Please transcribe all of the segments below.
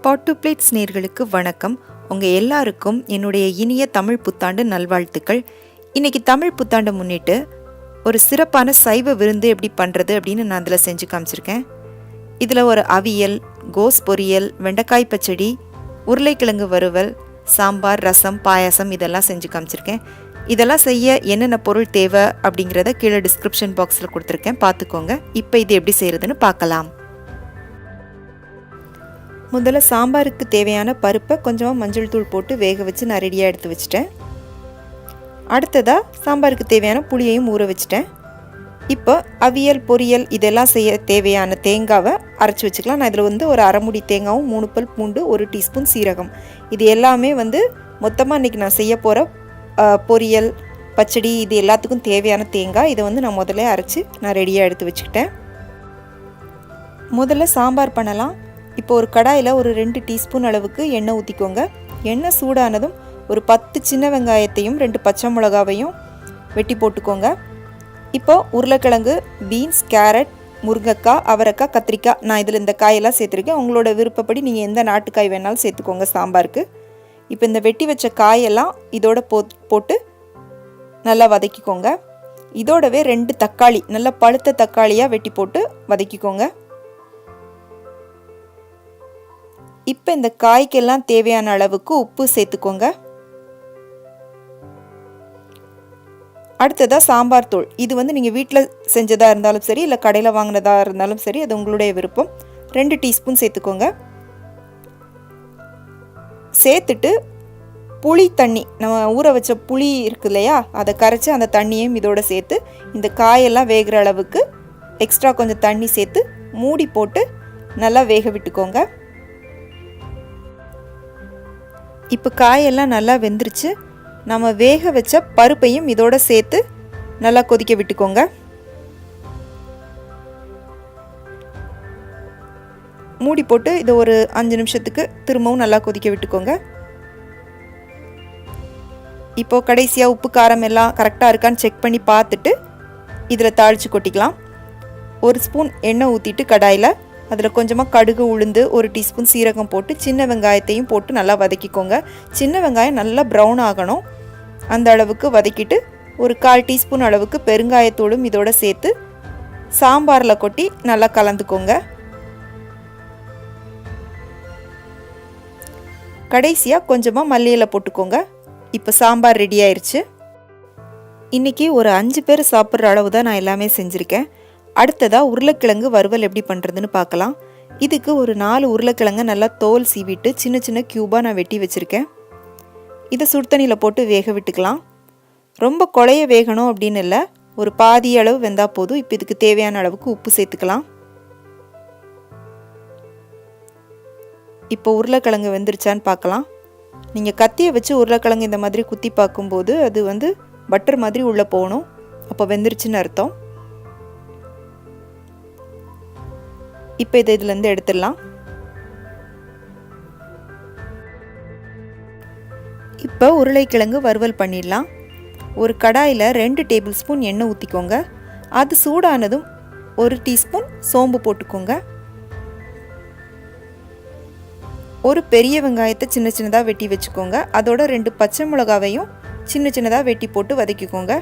Pot to plates நேயர்களுக்கு வணக்கம். உங்கள் எல்லாருக்கும் என்னுடைய இனிய தமிழ் புத்தாண்டு நல்வாழ்த்துக்கள். இன்றைக்கி தமிழ் புத்தாண்டை முன்னிட்டு ஒரு சிறப்பான சைவ விருந்து எப்படி பண்ணுறது அப்படின்னு நான் அதில் செஞ்சு காமிச்சிருக்கேன். இதில் ஒரு அவியல், கோஸ் பொரியல், வெண்டைக்காய் பச்சடி, உருளைக்கிழங்கு வறுவல், சாம்பார், ரசம், பாயசம் இதெல்லாம் செஞ்சு காமிச்சிருக்கேன். இதெல்லாம் செய்ய என்னென்ன பொருள் தேவை அப்படிங்கிறத கீழே டிஸ்கிரிப்ஷன் பாக்ஸில் கொடுத்துருக்கேன், பார்த்துக்கோங்க. இப்போ இது எப்படி செய்கிறதுன்னு பார்க்கலாம். முதல்ல சாம்பாருக்கு தேவையான பருப்பை கொஞ்சமாக மஞ்சள் தூள் போட்டு வேக வச்சு நான் ரெடியாக எடுத்து வச்சுட்டேன். அடுத்ததாக சாம்பாருக்கு தேவையான புளியையும் ஊற வச்சுட்டேன். இப்போ அவியல், பொரியல் இதெல்லாம் செய்ய தேவையான தேங்காவை அரைச்சி வச்சுக்கலாம். நான் இதில் ஒரு அரை மூடி தேங்காவும் 3 பல் பூண்டு, 1 டீஸ்பூன் சீரகம், இது எல்லாமே மொத்தமாக இன்றைக்கி நான் செய்ய போகிற பொரியல், பச்சடி இது எல்லாத்துக்கும் தேவையான தேங்காய். இதை நான் முதல்ல அரைச்சி நான் ரெடியாக எடுத்து வச்சுக்கிட்டேன். முதல்ல சாம்பார் பண்ணலாம். இப்போ ஒரு கடாயில் ஒரு 2 டீஸ்பூன் அளவுக்கு எண்ணெய் ஊற்றிக்கோங்க. எண்ணெய் சூடானதும் ஒரு 10 சின்ன வெங்காயத்தையும் 2 பச்சை மிளகாவையும் வெட்டி போட்டுக்கோங்க. இப்போ உருளைக்கிழங்கு, பீன்ஸ், கேரட், முருங்கைக்காய், அவரைக்காய், கத்திரிக்காய், நான் இதில் இந்த காயெல்லாம் சேர்த்துருக்கேன். உங்களோட விருப்பப்படி நீங்கள் எந்த நாட்டுக்காய் வேணாலும் சேர்த்துக்கோங்க சாம்பாருக்கு. இப்போ இந்த வெட்டி வச்ச காயெல்லாம் இதோட போட்டு நல்லா வதக்கிக்கோங்க. இதோடவே 2 தக்காளி, நல்லா பழுத்த தக்காளியாக வெட்டி போட்டு வதக்கிக்கோங்க. இப்போ இந்த காய்க்கெல்லாம் தேவையான அளவுக்கு உப்பு சேர்த்துக்கோங்க. அடுத்ததாக சாம்பார் தூள், இது நீங்கள் வீட்டில் செஞ்சதாக இருந்தாலும் சரி, இல்லை கடையில் வாங்கினதாக இருந்தாலும் சரி, அது உங்களுடைய விருப்பம். 2 டீஸ்பூன் சேர்த்துக்கோங்க. சேர்த்துட்டு புளி தண்ணி, நம்ம ஊற வச்ச புளி இருக்கு இல்லையா, அதை கரைச்சி அந்த தண்ணியையும் இதோட சேர்த்து இந்த காயெல்லாம் வேகிற அளவுக்கு எக்ஸ்ட்ரா கொஞ்சம் தண்ணி சேர்த்து மூடி போட்டு நல்லா வேக விட்டுக்கோங்க. இப்போ காயெல்லாம் நல்லா வெந்துருச்சு. நம்ம வேக வச்ச பருப்பையும் இதோட சேர்த்து நல்லா கொதிக்க விட்டுக்கோங்க. மூடி போட்டு இதை ஒரு 5 நிமிஷத்துக்கு திரும்பவும் நல்லா கொதிக்க விட்டுக்கோங்க. இப்போ கடைசியாக உப்பு காரம் எல்லாம் கரெக்டாக இருக்கான்னு செக் பண்ணி பார்த்துட்டு இதில் தாளித்து கொட்டிக்கலாம். 1 ஸ்பூன் எண்ணெய் ஊற்றிட்டு கடாயில் அதில் கொஞ்சமாக கடுகு, உளுந்து, 1 டீஸ்பூன் சீரகம் போட்டு சின்ன வெங்காயத்தையும் போட்டு நல்லா வதக்கிக்கோங்க. சின்ன வெங்காயம் நல்லா ப்ரௌன் ஆகணும், அந்த அளவுக்கு வதக்கிட்டு ஒரு 1/4 டீஸ்பூன் அளவுக்கு பெருங்காயத்தூளும் இதோட சேர்த்து சாம்பாரில் கொட்டி நல்லா கலந்துக்கோங்க. கடைசியாக கொஞ்சமாக மல்லி இலை போட்டுக்கோங்க. இப்போ சாம்பார் ரெடி ஆயிடுச்சு. இன்றைக்கி ஒரு 5 பேர் சாப்பிட்ற அளவு தான் நான் எல்லாமே செஞ்சுருக்கேன். அடுத்ததாக உருளைக்கிழங்கு வறுவல் எப்படி பண்ணுறதுன்னு பார்க்கலாம். இதுக்கு ஒரு 4 உருளைக்கிழங்கை நல்லா தோல் சீவிட்டு சின்ன சின்ன க்யூபாக நான் வெட்டி வச்சுருக்கேன். இதை சுடுதண்ணியில் போட்டு வேக விட்டுக்கலாம். ரொம்ப குழைய வேகணும் அப்படின்னு இல்லை, ஒரு பாதி அளவு வெந்தால் போதும். இப்போ இதுக்கு தேவையான அளவுக்கு உப்பு சேர்த்துக்கலாம். இப்போ உருளைக்கிழங்கு வெந்துருச்சான்னு பார்க்கலாம். நீங்கள் கத்தியை வச்சு உருளைக்கிழங்கு இந்த மாதிரி குத்தி பார்க்கும்போது அது பட்டர் மாதிரி உள்ளே போகணும், அப்போ வெந்துருச்சுன்னு அர்த்தம். இப்போ இதை இதுலேருந்து எடுத்துடலாம். இப்போ உருளைக்கிழங்கு வறுவல் பண்ணிடலாம். ஒரு கடாயில் 2 டேபிள் ஸ்பூன் எண்ணெய் ஊற்றிக்கோங்க. அது சூடானதும் 1 டீஸ்பூன் சோம்பு போட்டுக்கோங்க. ஒரு பெரிய வெங்காயத்தை சின்ன சின்னதாக வெட்டி வச்சுக்கோங்க. அதோட 2 பச்சை மிளகாவையும் சின்ன சின்னதாக வெட்டி போட்டு வதக்கிக்கோங்க.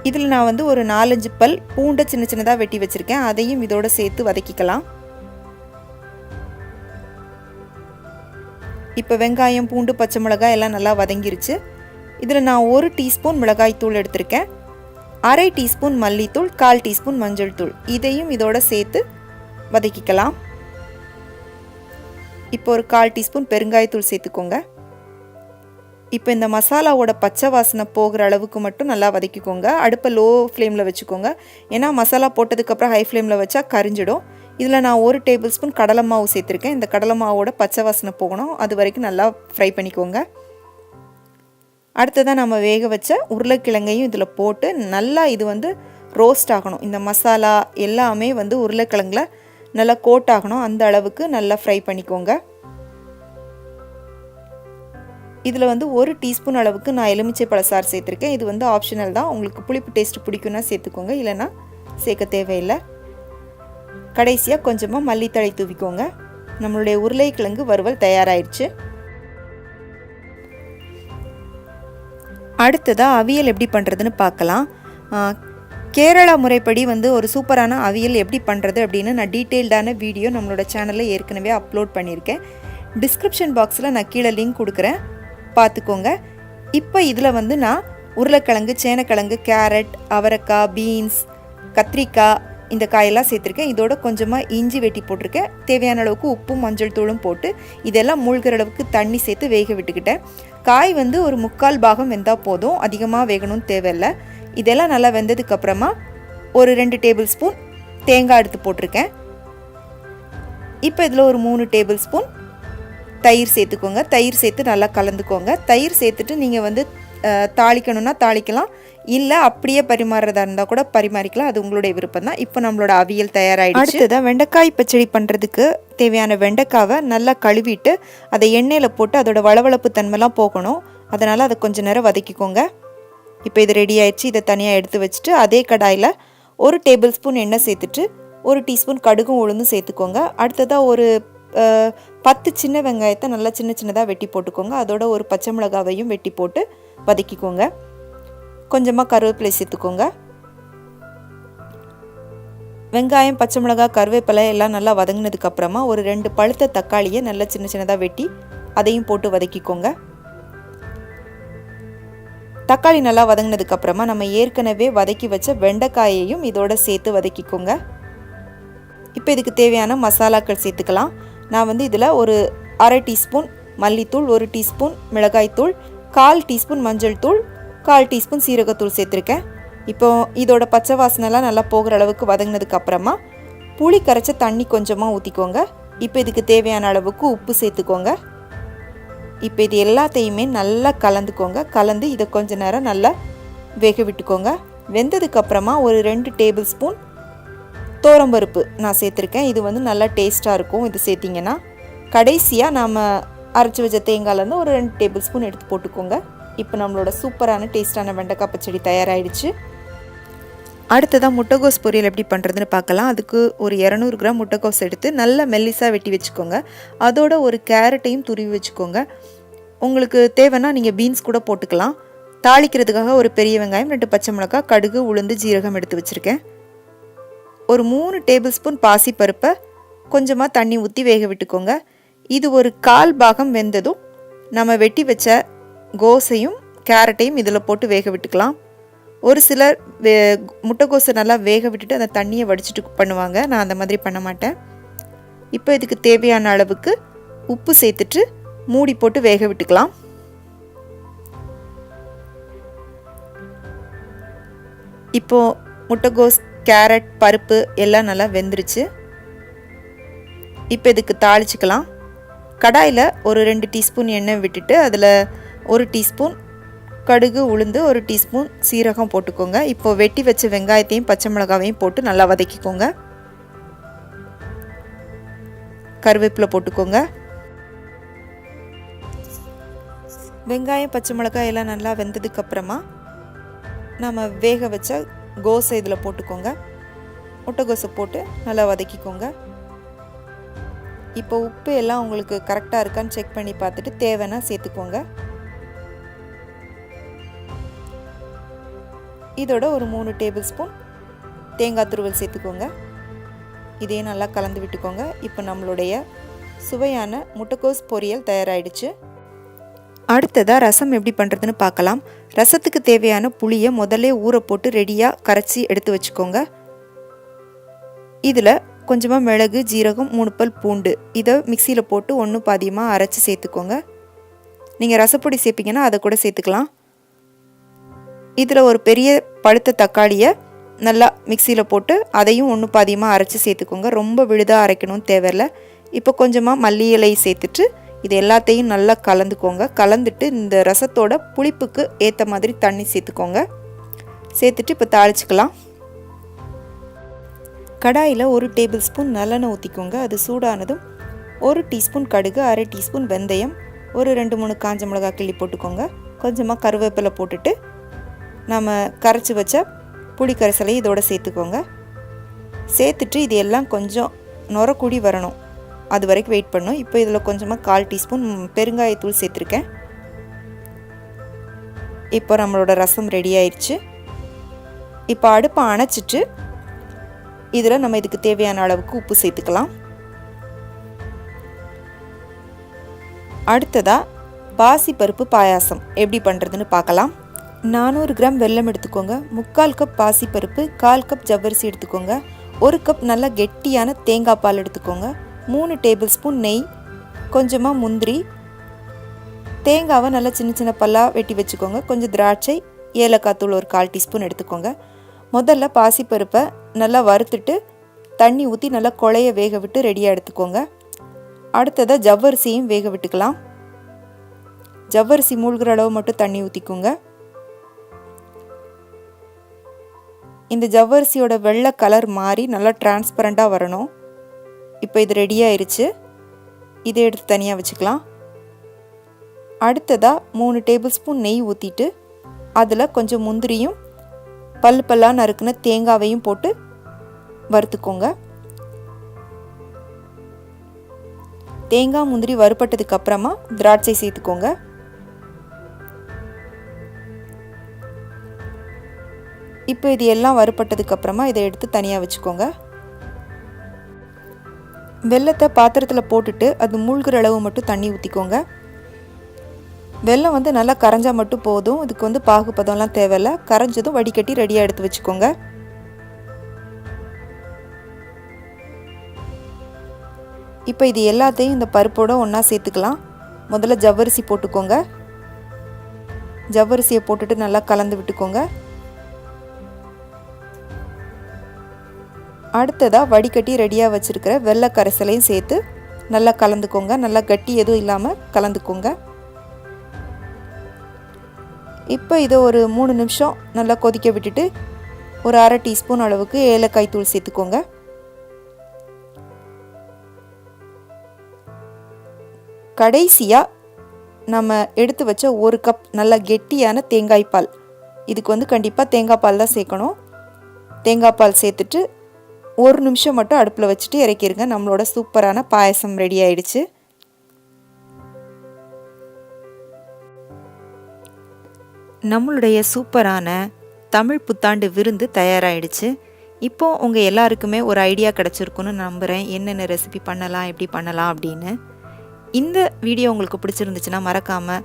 இதில் நான் ஒரு 4-5 பல் பூண்டை சின்ன சின்னதாக வெட்டி வச்சுருக்கேன், அதையும் இதோட சேர்த்து வதக்கிக்கலாம். இப்போ வெங்காயம், பூண்டு, பச்சை மிளகாய் எல்லாம் நல்லா வதங்கிருச்சு. இதில் நான் 1 டீஸ்பூன் மிளகாய் தூள் எடுத்திருக்கேன், 1/2 டீஸ்பூன் மல்லித்தூள், 1/4 டீஸ்பூன் மஞ்சள் தூள், இதையும் இதோட சேர்த்து வதக்கிக்கலாம். இப்போ ஒரு 1/4 டீஸ்பூன் பெருங்காயத்தூள் சேர்த்துக்கோங்க. இப்போ இந்த மசாலாவோட பச்சை வாசனை போகிற அளவுக்கு மட்டும் நல்லா வதக்கிக்கோங்க. அடுப்பை லோ ஃப்ளேமில் வச்சுக்கோங்க, ஏன்னா மசாலா போட்டதுக்கப்புறம் ஹை ஃப்ளேமில் வச்சா கரிஞ்சிடும். இதில் நான் 1 டேபிள் ஸ்பூன் கடலை மாவு சேர்த்துருக்கேன். இந்த கடலை மாவோட பச்சை வாசனை போகணும், அது வரைக்கும் நல்லா ஃப்ரை பண்ணிக்கோங்க. அடுத்ததாக நம்ம வேக வச்ச உருளைக்கிழங்கையும் இதில் போட்டு நல்லா இது ரோஸ்ட் ஆகணும். இந்த மசாலா எல்லாமே உருளைக்கிழங்குல நல்லா கோட் ஆகணும், அந்த அளவுக்கு நல்லா ஃப்ரை பண்ணிக்கோங்க. இதில் வந்து 1 டீஸ்பூன் அளவுக்கு நான் எலுமிச்சை பழச்சாறு சேர்த்துருக்கேன். இது வந்து ஆப்ஷனல் தான். உங்களுக்கு புளிப்பு டேஸ்ட் பிடிக்குன்னா சேர்த்துக்கோங்க, இல்லைன்னா சேர்க்க தேவையில்லை. கடைசியாக கொஞ்சமாக மல்லித்தழை தூவிக்கோங்க. நம்மளுடைய உருளைக்கிழங்கு வறுவல் தயாராகிடுச்சு. அடுத்ததாக அவியல் எப்படி பண்ணுறதுன்னு பார்க்கலாம். கேரளா முறைப்படி வந்து ஒரு சூப்பரான அவியல் எப்படி பண்ணுறது அப்படின்னு நான் டீட்டெயில்டான வீடியோ நம்மளோட சேனலில் ஏற்கனவே அப்லோட் பண்ணியிருக்கேன். டிஸ்கிரிப்ஷன் பாக்ஸில் நான் கீழே லிங்க் கொடுக்குறேன், பார்த்துக்கோங்க. இப்போ இதில் வந்து நான் உருளைக்கிழங்கு, சேனக்கிழங்கு, கேரட், அவரைக்காய், பீன்ஸ், கத்திரிக்காய் இந்த காயெல்லாம் சேர்த்துருக்கேன். இதோட கொஞ்சமாக இஞ்சி வெட்டி போட்டிருக்கேன். தேவையான அளவுக்கு உப்பும் மஞ்சள் தூளும் போட்டு இதெல்லாம் மூழ்கிற அளவுக்கு தண்ணி சேர்த்து வேக விட்டுக்கிட்டேன். காய் வந்து ஒரு 3/4 பாகம் வெந்தால் போதும், அதிகமாக வேகணும்னு தேவையில்லை. இதெல்லாம் நல்லா வெந்ததுக்கப்புறமா ஒரு 2 டேபிள் ஸ்பூன் தேங்காய் எடுத்து போட்டிருக்கேன். இப்போ இதில் ஒரு 3 டேபிள் ஸ்பூன் தயிர் சேர்த்துக்கோங்க. தயிர் சேர்த்து நல்லா கலந்துக்கோங்க. தயிர் சேர்த்துட்டு நீங்கள் வந்து தாளிக்கணும்னா தாளிக்கலாம், இல்லை அப்படியே பரிமாறுறதா இருந்தால் கூட பரிமாறிக்கலாம், அது உங்களுடைய விருப்பம் தான். இப்போ நம்மளோட அவியல் தயாராகிடுச்சு. அடுத்ததான் வெண்டைக்காய் பச்சடி பண்ணுறதுக்கு தேவையான வெண்டைக்காவை நல்லா கழுவிட்டு அதை எண்ணெயில் போட்டு அதோட வளவளப்பு தன்மைலாம் போகணும், அதனால் அதை கொஞ்சம் நேரம் வதக்கிக்கோங்க. இப்போ இது ரெடி ஆயிடுச்சு. இதை தனியாக எடுத்து வச்சுட்டு அதே கடாயில் 1 டேபிள் ஸ்பூன் எண்ணெய் சேர்த்துட்டு 1 டீஸ்பூன் கடுகும் உளுந்தும் சேர்த்துக்கோங்க. அடுத்ததாக ஒரு 10 சின்ன வெங்காயத்தை நல்லா சின்ன சின்னதாக வெட்டி போட்டுக்கோங்க. அதோட ஒரு பச்சை மிளகாவையும் வெட்டி போட்டு வதக்கிக்கோங்க. கொஞ்சமாக கருவேப்பிலை சேர்த்துக்கோங்க. வெங்காயம், பச்சை மிளகாய், கருவேப்பிலை எல்லாம் நல்லா வதங்கினதுக்கப்புறமா ஒரு 2 பழுத்த தக்காளியை நல்லா சின்ன சின்னதாக வெட்டி அதையும் போட்டு வதக்கிக்கோங்க. தக்காளி நல்லா வதங்கினதுக்கப்புறமா நம்ம ஏற்கனவே வதக்கி வச்ச வெண்டைக்காயையும் இதோட சேர்த்து வதக்கிக்கோங்க. இப்போ இதுக்கு தேவையான மசாலாக்கள் சேர்த்துக்கலாம். நான் வந்து இதில் ஒரு 1/2 டீஸ்பூன் மல்லித்தூள், 1 டீஸ்பூன் மிளகாய்த்தூள், 1/4 டீஸ்பூன் மஞ்சள் தூள், 1/4 டீஸ்பூன் சீரகத்தூள் சேர்த்துருக்கேன். இப்போ இதோட பச்சை வாசனைலாம் நல்லா போகிற அளவுக்கு வதங்கினதுக்கப்புறமா புளி கரைச்ச தண்ணி கொஞ்சமாக ஊற்றிக்கோங்க. இப்போ இதுக்கு தேவையான அளவுக்கு உப்பு சேர்த்துக்கோங்க. இப்போ இது எல்லாத்தையுமே நல்லா கலந்துக்கோங்க. கலந்து இதை கொஞ்ச நேரம் நல்லா வேக விட்டுக்கோங்க. வெந்ததுக்கப்புறமா ஒரு 2 டேபிள் ஸ்பூன் தோரம்பருப்பு நான் சேர்த்துருக்கேன். இது வந்து நல்லா டேஸ்ட்டாக இருக்கும் இது சேர்த்திங்கன்னா. கடைசியாக நாம் அரைச்சி வச்ச தேங்காயிலேருந்து ஒரு 2 டேபிள் ஸ்பூன் எடுத்து போட்டுக்கோங்க. இப்போ நம்மளோட சூப்பரான டேஸ்ட்டான வெண்டைக்காய் பச்சடி தயாராகிடுச்சு. அடுத்ததாக முட்டைகோஸ் பொரியல் எப்படி பண்ணுறதுன்னு பார்க்கலாம். அதுக்கு ஒரு 200 கிராம் முட்டைகோஸ் எடுத்து நல்லா மெல்லிஸாக வெட்டி வச்சுக்கோங்க. அதோட ஒரு கேரட்டையும் துருவி வச்சுக்கோங்க. உங்களுக்கு தேவைன்னா நீங்கள் பீன்ஸ் கூட போட்டுக்கலாம். தாளிக்கிறதுக்காக ஒரு பெரிய வெங்காயம், 2 பச்சை மிளகாய், கடுகு, உளுந்து, ஜீரகம் எடுத்து வச்சுருக்கேன். ஒரு 3 டேபிள் ஸ்பூன் பாசி பருப்பை கொஞ்சமாக தண்ணி ஊற்றி வேக விட்டுக்கோங்க. இது ஒரு 1/4 பாகம் வெந்ததும் நம்ம வெட்டி வச்ச கோஸையும் கேரட்டையும் இதில் போட்டு வேக விட்டுக்கலாம். ஒரு சிலர் முட்டைக்கோஸை நல்லா வேக விட்டுட்டு அந்த தண்ணியை வடிச்சிட்டு பண்ணுவாங்க, நான் அந்த மாதிரி பண்ண மாட்டேன். இப்போ இதுக்கு தேவையான அளவுக்கு உப்பு சேர்த்துட்டு மூடி போட்டு வேக விட்டுக்கலாம். இப்போது முட்டைக்கோஸ், கேரட், பருப்பு எல்லாம் நல்லா வெந்துருச்சு. இப்போ இதுக்கு தாளிச்சுக்கலாம். கடாயில் ஒரு 2 டீஸ்பூன் எண்ணெய் விட்டுட்டு அதில் 1 டீஸ்பூன் கடுகு, உளுந்து, 1 டீஸ்பூன் சீரகம் போட்டுக்கோங்க. இப்போ வெட்டி வச்ச வெங்காயத்தையும் பச்சை மிளகாவையும் போட்டு நல்லா வதக்கிக்கோங்க. கருவேப்பிலை போட்டுக்கோங்க. வெங்காயம், பச்சை மிளகாய் எல்லாம் நல்லா வெந்ததுக்கப்புறமா நம்ம வேக வச்ச கோஸை இதில் போட்டுக்கோங்க. முட்டைக்கோஸை போட்டு நல்லா வதக்கிக்கோங்க. இப்போ உப்பு எல்லாம் உங்களுக்கு கரெக்டாக இருக்கான்னு செக் பண்ணி பார்த்துட்டு தேவைன்னா சேர்த்துக்கோங்க. இதோட ஒரு 3 டேபிள் ஸ்பூன் தேங்காய் துருவல் சேர்த்துக்கோங்க. இதையும் நல்லா கலந்து விட்டுக்கோங்க. இப்போ நம்மளுடைய சுவையான முட்டைக்கோஸ் பொரியல் தயாராகிடுச்சு. அடுத்ததாக ரசம் எப்படி பண்ணுறதுன்னு பார்க்கலாம். ரசத்துக்கு தேவையான புளியை முதல்ல ஊற போட்டு ரெடியாக கரைச்சி எடுத்து வச்சுக்கோங்க. இதில் கொஞ்சமாக மிளகு, ஜீரகம், 3 பல் பூண்டு இதை மிக்சியில் போட்டு 1 பாதியமாக அரைச்சி சேர்த்துக்கோங்க. நீங்கள் ரசப்பொடி சேர்ப்பீங்கன்னா அதை கூட சேர்த்துக்கலாம். இதில் ஒரு பெரிய பழுத்த தக்காளியை நல்லா மிக்சியில் போட்டு அதையும் 1 பாதியமாக அரைச்சி சேர்த்துக்கோங்க. ரொம்ப விழுதாக அரைக்கணும்னு தேவையில்லை. இப்போ கொஞ்சமாக மல்லி இலை சேர்த்துட்டு இது எல்லாத்தையும் நல்லா கலந்துக்கோங்க. கலந்துட்டு இந்த ரசத்தோட புளிப்புக்கு ஏற்ற மாதிரி தண்ணி சேர்த்துக்கோங்க. சேர்த்துட்டு இப்போ தாளிச்சுக்கலாம். கடாயில் 1 டேபிள் ஸ்பூன் நல்லெண்ணெய் ஊற்றிக்கோங்க. அது சூடானதும் 1 டீஸ்பூன் கடுகு, 1/2 டீஸ்பூன் வெந்தயம், ஒரு 2-3 காஞ்ச மிளகாய் கிள்ளி போட்டுக்கோங்க. கொஞ்சமாக கருவேப்பிலை போட்டுட்டு நம்ம கரைச்சி வச்ச புளி கரைசலை இதோடு சேர்த்துக்கோங்க. சேர்த்துட்டு இது எல்லாம் கொஞ்சம் நுரக்கூடி வரணும், அது வரைக்கும் வெயிட் பண்ணணும். இப்போ இதில் கொஞ்சமாக 1/4 டீஸ்பூன் பெருங்காயத்தூள் சேர்த்துருக்கேன். இப்போ நம்மளோட ரசம் ரெடி ஆயிடுச்சு. இப்போ அடுப்பை அணைச்சிட்டு இதில் நம்ம இதுக்கு தேவையான அளவுக்கு உப்பு சேர்த்துக்கலாம். அடுத்ததாக பாசிப்பருப்பு பாயாசம் எப்படி பண்ணுறதுன்னு பார்க்கலாம். 400 கிராம் வெல்லம் எடுத்துக்கோங்க, 3/4 கப் பாசிப்பருப்பு, 1/4 கப் ஜவ்வரிசி எடுத்துக்கோங்க, 1 கப் நல்லா கெட்டியான தேங்காய் பால் எடுத்துக்கோங்க, 3 டேபிள் ஸ்பூன் நெய், கொஞ்சமாக முந்திரி, தேங்காவை நல்லா சின்ன சின்ன பல்லாக வெட்டி வச்சுக்கோங்க, கொஞ்சம் திராட்சை, ஏலக்காய் தூள் ஒரு 1/4 டீஸ்பூன் எடுத்துக்கோங்க. முதல்ல பாசிப்பருப்பை நல்லா வறுத்துட்டு தண்ணி ஊற்றி நல்லா குழைய வேக விட்டு ரெடியாக எடுத்துக்கோங்க. அடுத்ததாக ஜவ்வரிசியும் வேக விட்டுக்கலாம். ஜவ்வரிசி மூழ்கிற அளவு மட்டும் தண்ணி ஊற்றிக்கோங்க. இந்த ஜவ்வரிசியோட வெள்ளை கலர் மாறி நல்லா டிரான்ஸ்பரண்ட்டாக வரணும். இப்போ இது ரெடியாகிருச்சு. இதை எடுத்து தனியாக வச்சுக்கலாம். அடுத்ததாக 3 டேபிள் ஸ்பூன் நெய் ஊற்றிட்டு அதில் கொஞ்சம் முந்திரியும் பல்லாக நறுக்குன தேங்காவையும் போட்டு வறுத்துக்கோங்க. தேங்காய் முந்திரி வறுப்பட்டதுக்கு அப்புறமா திராட்சை சேர்த்துக்கோங்க. இப்போ இது எல்லாம் வறுப்பட்டதுக்கு அப்புறமா இதை எடுத்து தனியாக வச்சுக்கோங்க. வெல்லத்தை பாத்திரத்தில் போட்டுட்டு அது மூழ்கிற அளவு மட்டும் தண்ணி ஊற்றிக்கோங்க. வெல்லம் நல்லா கரைஞ்சால் மட்டும் போதும், இதுக்கு பாகுபதம்லாம் தேவையில்லை. கரைஞ்சதும் வடிகட்டி ரெடியாக எடுத்து வச்சுக்கோங்க. இப்போ இது எல்லாத்தையும் இந்த பருப்போடு ஒன்றா சேர்த்துக்கலாம். முதல்ல ஜவ்வரிசி போட்டுக்கோங்க. ஜவ்வரிசியை போட்டுட்டு நல்லா கலந்து விட்டுக்கோங்க. அடுத்ததாக வடிகட்டி ரெடியாக வச்சுருக்கிற வெள்ளை கரைசலையும் சேர்த்து நல்லா கலந்துக்கோங்க. நல்லா கட்டி எதுவும் இல்லாமல் கலந்துக்கோங்க. இப்போ இதை ஒரு 3 நிமிஷம் நல்லா கொதிக்க விட்டுட்டு ஒரு 1/2 டீஸ்பூன் அளவுக்கு ஏலக்காய் தூள் சேர்த்துக்கோங்க. கடைசியாக நம்ம எடுத்து வச்ச 1 கப் நல்லா கெட்டியான தேங்காய் பால், இதுக்கு கண்டிப்பாக தேங்காய் பால் தான் சேர்க்கணும். தேங்காய் பால் சேர்த்துட்டு 1 நிமிஷம் மட்டும் அடுப்பில் வச்சுட்டு இறக்கிடுங்க. நம்மளோட சூப்பரான பாயசம் ரெடி ஆயிடுச்சு. நம்மளுடைய சூப்பரான தமிழ் புத்தாண்டு விருந்து தயாராகிடுச்சு. இப்போது உங்கள் எல்லாருக்குமே ஒரு ஐடியா கிடச்சிருக்குன்னு நம்புகிறேன், என்னென்ன ரெசிபி பண்ணலாம், எப்படி பண்ணலாம் அப்படின்னு. இந்த வீடியோ உங்களுக்கு பிடிச்சிருந்துச்சுன்னா மறக்காமல்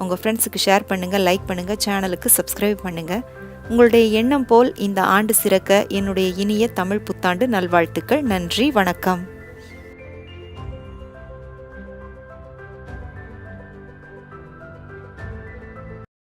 உங்கள் ஃப்ரெண்ட்ஸுக்கு ஷேர் பண்ணுங்கள், லைக் பண்ணுங்கள், சேனலுக்கு சப்ஸ்கிரைப் பண்ணுங்கள். உங்களுடைய எண்ணம் போல் இந்த ஆண்டு சிறக்க என்னுடைய இனிய தமிழ் புத்தாண்டு நல்வாழ்த்துக்கள். நன்றி, வணக்கம்.